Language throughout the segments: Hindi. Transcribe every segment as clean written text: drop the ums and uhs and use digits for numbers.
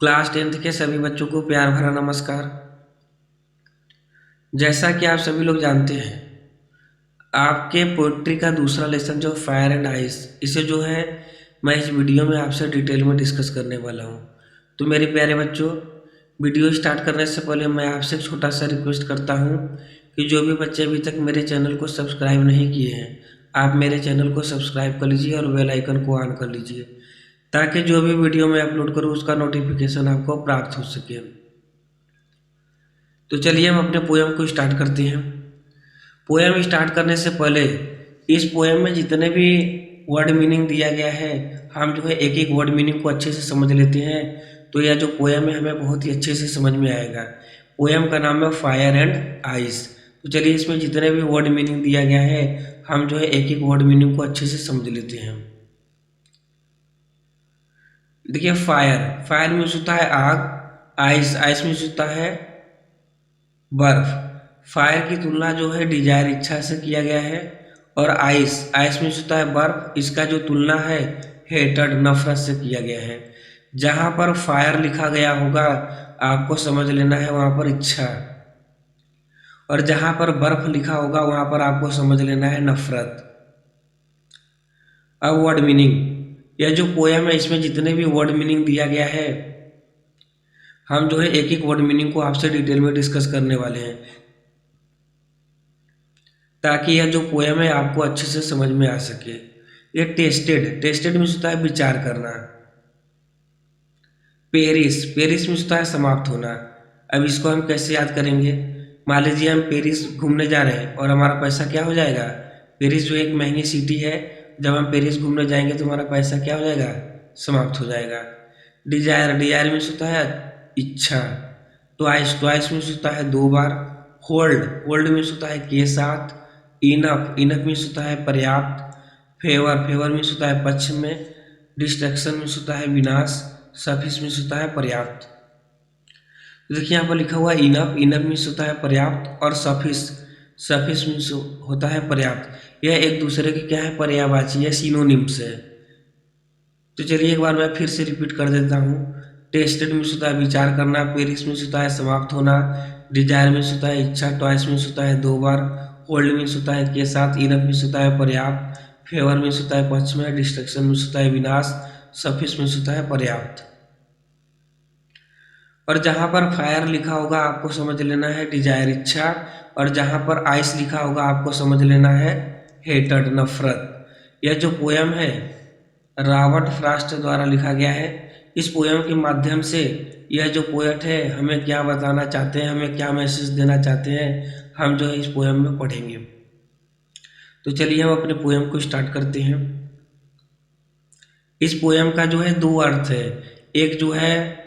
क्लास 10th के सभी बच्चों को प्यार भरा नमस्कार। जैसा कि आप सभी लोग जानते हैं, आपके पोइट्री का दूसरा लेसन जो फायर एंड आइस, इसे जो है मैं इस वीडियो में आपसे डिटेल में डिस्कस करने वाला हूँ। तो मेरे प्यारे बच्चों, वीडियो स्टार्ट करने से पहले मैं आपसे एक छोटा सा रिक्वेस्ट करता हूँ कि जो भी बच्चे अभी तक मेरे चैनल को सब्सक्राइब नहीं किए हैं, आप मेरे चैनल को सब्सक्राइब कर लीजिए और बेल आइकन को ऑन कर लीजिए, ताकि जो भी वीडियो मैं अपलोड करूँ उसका नोटिफिकेशन आपको प्राप्त हो सके। तो चलिए हम अपने पोएम को स्टार्ट करते हैं। पोएम स्टार्ट करने से पहले इस पोएम में जितने भी वर्ड मीनिंग दिया गया है, हम जो है एक एक वर्ड मीनिंग को अच्छे से समझ लेते हैं, तो यह जो पोएम है हमें बहुत ही अच्छे से समझ में आएगा। पोएम का नाम है फायर एंड आइस। तो चलिए इसमें जितने भी वर्ड मीनिंग दिया गया है, हम जो है एक एक वर्ड मीनिंग को अच्छे से समझ लेते हैं। देखिए, फायर, फायर मीन्स होता है आग। आइस, आइस मीन्स होता है बर्फ। फायर की तुलना जो है डिजायर, इच्छा से किया गया है। और आइस, आइस मीन्स होता है बर्फ, इसका जो तुलना है हेटर्ड, नफरत से किया गया है। जहां पर फायर लिखा गया होगा आपको समझ लेना है वहां पर इच्छा, और जहां पर बर्फ लिखा होगा वहां पर आपको समझ लेना है नफरत। अब वर्ड मीनिंग, यह जो पोयम है इसमें जितने भी वर्ड मीनिंग दिया गया है, हम जो है एक एक वर्ड मीनिंग को आपसे डिटेल में डिस्कस करने वाले हैं, ताकि यह जो पोएम है आपको अच्छे से समझ में आ सके। ये टेस्टेड, टेस्टेड मीन्स होता है विचार करना। पेरिस, पेरिस मीन्स होता है समाप्त होना। अब इसको हम कैसे याद करेंगे? मान लीजिए हम पेरिस घूमने जा रहे हैं और हमारा पैसा क्या हो जाएगा? पेरिस जो एक महंगी सिटी है, जब हम पेरिस घूमने जाएंगे तो हमारा पैसा क्या हो जाएगा? समाप्त हो जाएगा। डिजायर, डिजायर मीन्स होता है इच्छा। ट्वाइस, ट्वाइस मीन्स होता है दो बार। होल्ड, होल्ड मीन्स होता है के साथ। इनफ, इनफ मीन्स होता है पर्याप्त। फेवर, फेवर मीन्स होता है पक्ष में। डिस्ट्रक्शन मीन्स होता है विनाश। सफिस मीन्स होता है पर्याप्त। तो देखिए यहाँ पर लिखा हुआ इनफ, इनफ मीन्स होता है पर्याप्त, और सफिस, सफिस मीन्स होता है पर्याप्त। यह एक दूसरे के क्या है? पर्यायवाची है, सिनोनिम्स है। तो चलिए एक बार मैं फिर से रिपीट कर देता हूँ। टेस्टेड मीन्स होता है विचार करना। पेरिस मीन्स होता है समाप्त होना। डिजायर मीन्स होता है इच्छा। ट्वाइस मीन्स होता है दो बार। होल्ड मीन्स होता है के साथ। इनफ मीन्स होता है पर्याप्त। फेवर मीन्स होता है पक्ष में। डिस्ट्रक्शन मीन्स होता है विनाश। सफिस मीन्स होता है पर्याप्त। और जहां पर फायर लिखा होगा आपको समझ लेना है डिजायर, इच्छा। और जहां पर आइस लिखा होगा आपको समझ लेना है हेटर्ड, नफरत। यह जो पोयम है रॉबर्ट फ्रॉस्ट द्वारा लिखा गया है। इस पोयम के माध्यम से यह जो पोएट है हमें क्या बताना चाहते हैं, हमें क्या मैसेज देना चाहते हैं, हम जो है इस पोयम में पढ़ेंगे। तो चलिए हम अपने पोयम को स्टार्ट करते हैं। इस पोयम का जो है दो अर्थ है। एक जो है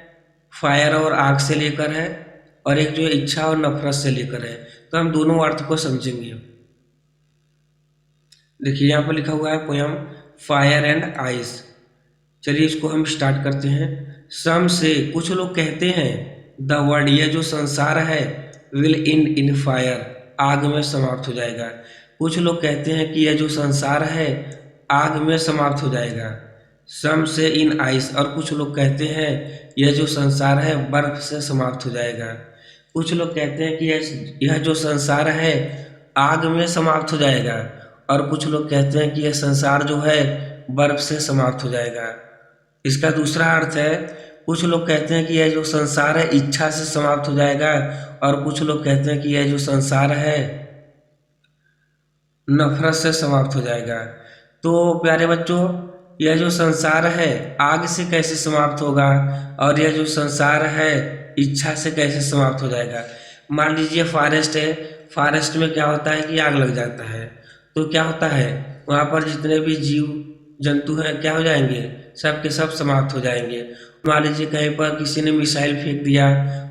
फायर और आग से लेकर है, और एक जो है इच्छा और नफरत से लेकर है। तो हम दोनों अर्थ को समझेंगे। देखिए यहाँ पर लिखा हुआ है पोयम फायर एंड आइस। चलिए इसको हम स्टार्ट करते हैं। सम से, कुछ लोग कहते हैं, द वर्ल्ड, यह जो संसार है, विल इन फायर, आग में समाप्त हो जाएगा। कुछ लोग कहते हैं कि यह जो संसार है आग में समाप्त हो जाएगा। सम से इन आइस, और कुछ लोग कहते हैं यह जो संसार है बर्फ से समाप्त हो जाएगा। कुछ लोग कहते हैं कि यह जो संसार है आग में समाप्त हो जाएगा, और कुछ लोग कहते हैं कि यह संसार जो है बर्फ से समाप्त हो जाएगा। इसका दूसरा अर्थ है, कुछ लोग कहते हैं कि यह जो संसार है इच्छा से समाप्त हो जाएगा, और कुछ लोग कहते हैं कि यह जो संसार है नफरत से समाप्त हो जाएगा। तो प्यारे बच्चों, यह जो संसार है आग से कैसे समाप्त होगा, और यह जो संसार है इच्छा से कैसे समाप्त हो जाएगा? मान लीजिए फॉरेस्ट है, फॉरेस्ट में क्या होता है कि आग लग जाता है, तो क्या होता है वहाँ पर जितने भी जीव जंतु हैं क्या हो जाएंगे? सब के सब समाप्त हो जाएंगे। मान लीजिए कहीं पर किसी ने मिसाइल फेंक दिया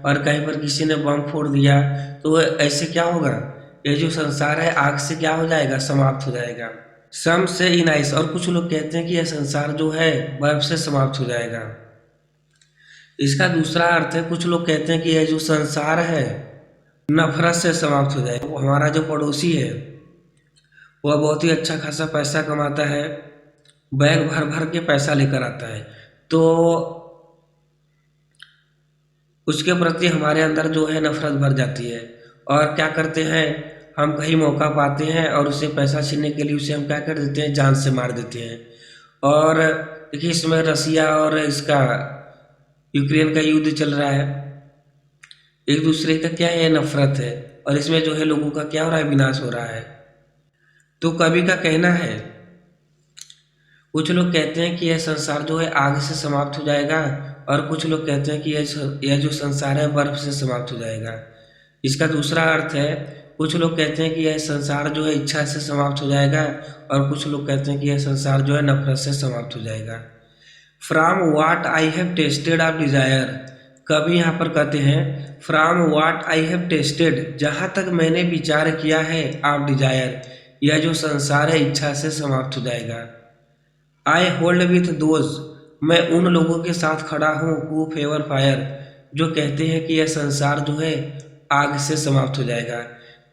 और कहीं पर किसी ने बम फोड़ दिया, तो ऐसे क्या होगा? ये जो संसार है आग से क्या हो जाएगा? समाप्त हो जाएगा। सम से इन आइस, और कुछ लोग कहते हैं कि यह संसार जो है बर्फ से समाप्त हो जाएगा। इसका दूसरा अर्थ है, कुछ लोग कहते हैं कि यह जो संसार है नफरत से समाप्त हो जाएगा। वो हमारा जो पड़ोसी है वह बहुत ही अच्छा खासा पैसा कमाता है, बैग भर भर के पैसा लेकर आता है, तो उसके प्रति हमारे अंदर जो है नफरत भर जाती है। और क्या करते हैं, हम कहीं मौका पाते हैं और उससे पैसा छीनने के लिए उसे हम क्या कर देते हैं, जान से मार देते हैं। और देखिए इसमें रसिया और इसका यूक्रेन का युद्ध चल रहा है, एक दूसरे का क्या है, नफरत है, और इसमें जो है लोगों का क्या हो रहा है, विनाश हो रहा है। तो कवि का कहना है, कुछ लोग कहते हैं कि यह संसार जो है आग से समाप्त हो जाएगा, और कुछ लोग कहते हैं कि यह जो संसार है बर्फ से समाप्त हो जाएगा। इसका दूसरा अर्थ है, कुछ लोग कहते हैं कि यह संसार जो है इच्छा से समाप्त हो जाएगा, और कुछ लोग कहते हैं कि यह संसार जो है नफरत से समाप्त हो जाएगा। From what I have tasted of desire, कवि यहाँ पर कहते हैं from what I have tasted, जहाँ तक मैंने विचार किया है, ऑफ डिजायर, यह जो संसार है इच्छा से समाप्त हो जाएगा। आई होल्ड विथ दोज, मैं उन लोगों के साथ खड़ा हूँ, हु फेवर फायर, जो कहते हैं कि यह संसार जो है आग से समाप्त हो जाएगा।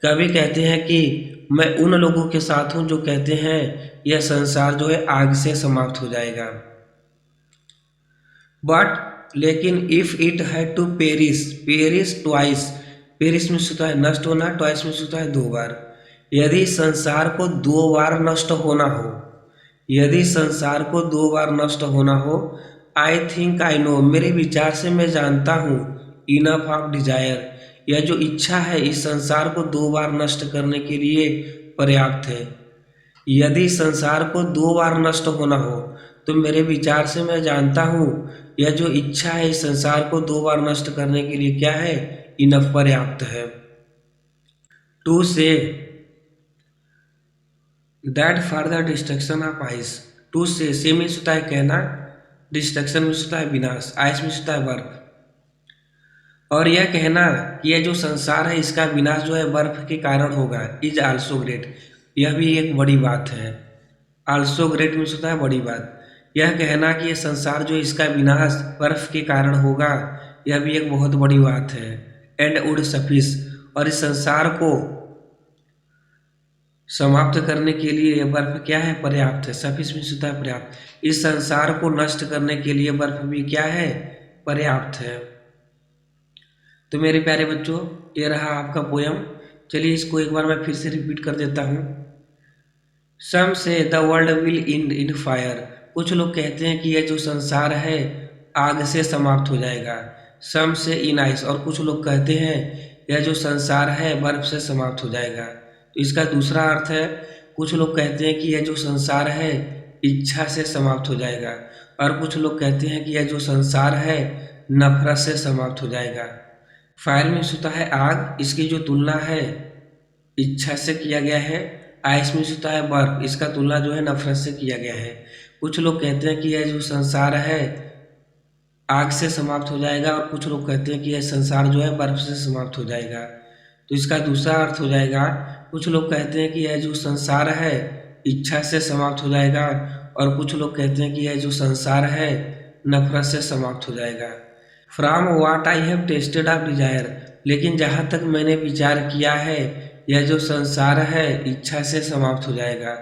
कवि कहते हैं कि मैं उन लोगों के साथ हूँ जो कहते हैं यह संसार जो है आग से समाप्त हो जाएगा। बट लेकिन if it had to perish, perish twice, perish में होता है नष्ट होना, ट्वाइस में होता है दो बार। यदि संसार को दो बार नष्ट होना हो, यदि संसार को दो बार नष्ट होना हो, आई थिंक आई नो, मेरे विचार से मैं जानता हूँ, इनफ ऑफ डिजायर, यह जो इच्छा है इस संसार को दो बार नष्ट करने के लिए पर्याप्त है। यदि संसार को दो बार नष्ट होना हो तो मेरे विचार से मैं जानता हूँ यह जो इच्छा है इस संसार को दो बार नष्ट करने के लिए क्या है, इनफ, पर्याप्त है। To say that for the destruction of ice, to say means होता है कहना, डिस्ट्रक्शन मीन्स होता है विनाश, आइस मीन्स होता है बर्फ। और यह कहना कि यह जो संसार है इसका विनाश जो है बर्फ के कारण होगा, इज आल्सो ग्रेट, यह भी एक बड़ी बात है। आल्सो ग्रेट मीन्स होता है बड़ी बात। यह कहना कि यह संसार जो इसका विनाश बर्फ के कारण होगा, यह भी एक बहुत बड़ी बात है। एंड वुड सफिस, और इस संसार को समाप्त करने के लिए यह बर्फ क्या है, पर्याप्त है। सफिस मीन्स होता है पर्याप्त। इस संसार को नष्ट करने के लिए बर्फ भी क्या है, पर्याप्त है। तो मेरे प्यारे बच्चों, ये रहा आपका पोयम। चलिए इसको एक बार मैं फिर से रिपीट कर देता हूँ। सम से the world will and in fire, कुछ लोग कहते हैं कि यह जो संसार है आग से समाप्त हो जाएगा। सम से इन आइस, और कुछ लोग कहते हैं यह जो संसार है बर्फ से समाप्त हो जाएगा। तो इसका दूसरा अर्थ है, कुछ लोग कहते हैं कि यह जो संसार है इच्छा से समाप्त हो जाएगा, और कुछ लोग कहते हैं कि यह जो संसार है नफरत से समाप्त हो जाएगा। फायर मीन्स होता है आग, इसकी जो तुलना है इच्छा से किया गया है। आइस मीन्स होता है बर्फ, इसका तुलना जो है नफरत से किया गया है। कुछ लोग कहते हैं कि यह जो संसार है आग से समाप्त हो जाएगा, और कुछ लोग कहते हैं कि यह संसार जो है बर्फ से समाप्त हो जाएगा। तो इसका दूसरा अर्थ हो जाएगा, कुछ लोग कहते हैं कि यह जो संसार है इच्छा से समाप्त हो जाएगा, और कुछ लोग कहते हैं कि यह जो संसार है नफरत से समाप्त हो जाएगा। From what I have tasted of desire, लेकिन जहाँ तक मैंने विचार किया है यह जो संसार है इच्छा से समाप्त हो जाएगा।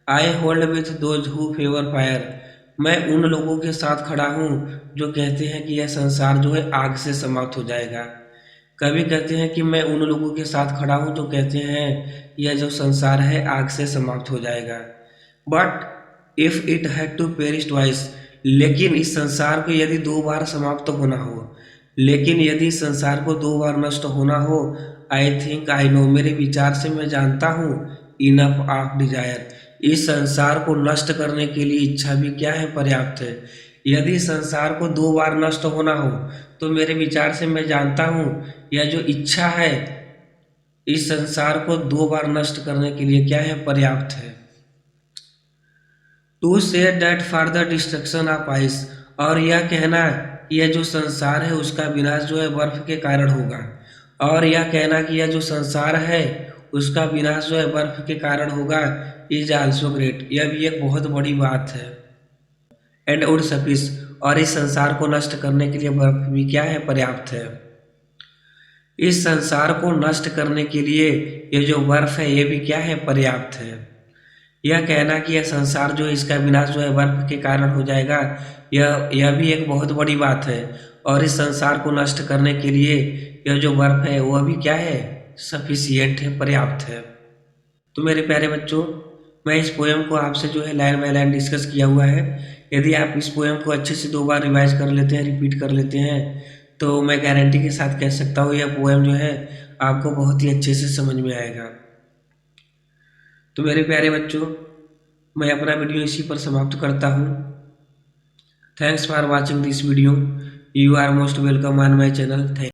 I hold with those who favour fire, मैं उन लोगों के साथ खड़ा हूँ जो कहते हैं कि यह संसार जो है आग से समाप्त हो जाएगा। कवि कहते हैं कि मैं उन लोगों के साथ खड़ा हूँ जो कहते हैं यह जो संसार है आग से समाप्त हो जाएगा। But if it had to perish twice, लेकिन इस संसार को यदि दो बार समाप्त होना हो, लेकिन यदि संसार को दो बार नष्ट होना हो, आई थिंक आई नो, मेरे विचार से मैं जानता हूँ, इनफ ऑफ डिजायर, इस संसार को नष्ट करने के लिए इच्छा भी क्या है, पर्याप्त है। यदि संसार को दो बार नष्ट होना हो तो मेरे विचार से मैं जानता हूँ यह जो इच्छा है इस संसार को दो बार नष्ट करने के लिए क्या है, पर्याप्त है। To say that for the destruction of ice, और यह कहना कि यह जो संसार है उसका विनाश जो है बर्फ के कारण होगा, और यह कहना कि यह जो संसार है उसका विनाश जो है बर्फ के कारण होगा, इज आल्सो ग्रेट, यह भी एक बहुत बड़ी बात है। एंड वुड सफिस, और इस संसार को नष्ट करने के लिए बर्फ भी क्या है, पर्याप्त है। इस संसार को नष्ट करने के लिए ये जो बर्फ है ये भी क्या है, पर्याप्त है। यह कहना कि यह संसार जो है इसका विनाश जो है बर्फ के कारण हो जाएगा, यह भी एक बहुत बड़ी बात है। और इस संसार को नष्ट करने के लिए यह जो बर्फ है वो अभी क्या है, सफिशियंट है, पर्याप्त है। तो मेरे प्यारे बच्चों, मैं इस पोएम को आपसे जो है लाइन बाय लाइन डिस्कस किया हुआ है। यदि आप इस पोएम को अच्छे से 2 बार रिवाइज कर लेते हैं, रिपीट कर लेते हैं, तो मैं गारंटी के साथ कह सकता हूँ यह पोएम जो है आपको बहुत ही अच्छे से समझ में आएगा। तो मेरे प्यारे बच्चों, मैं अपना वीडियो इसी पर समाप्त करता हूँ। Thanks for watching this video. You are most welcome on my channel.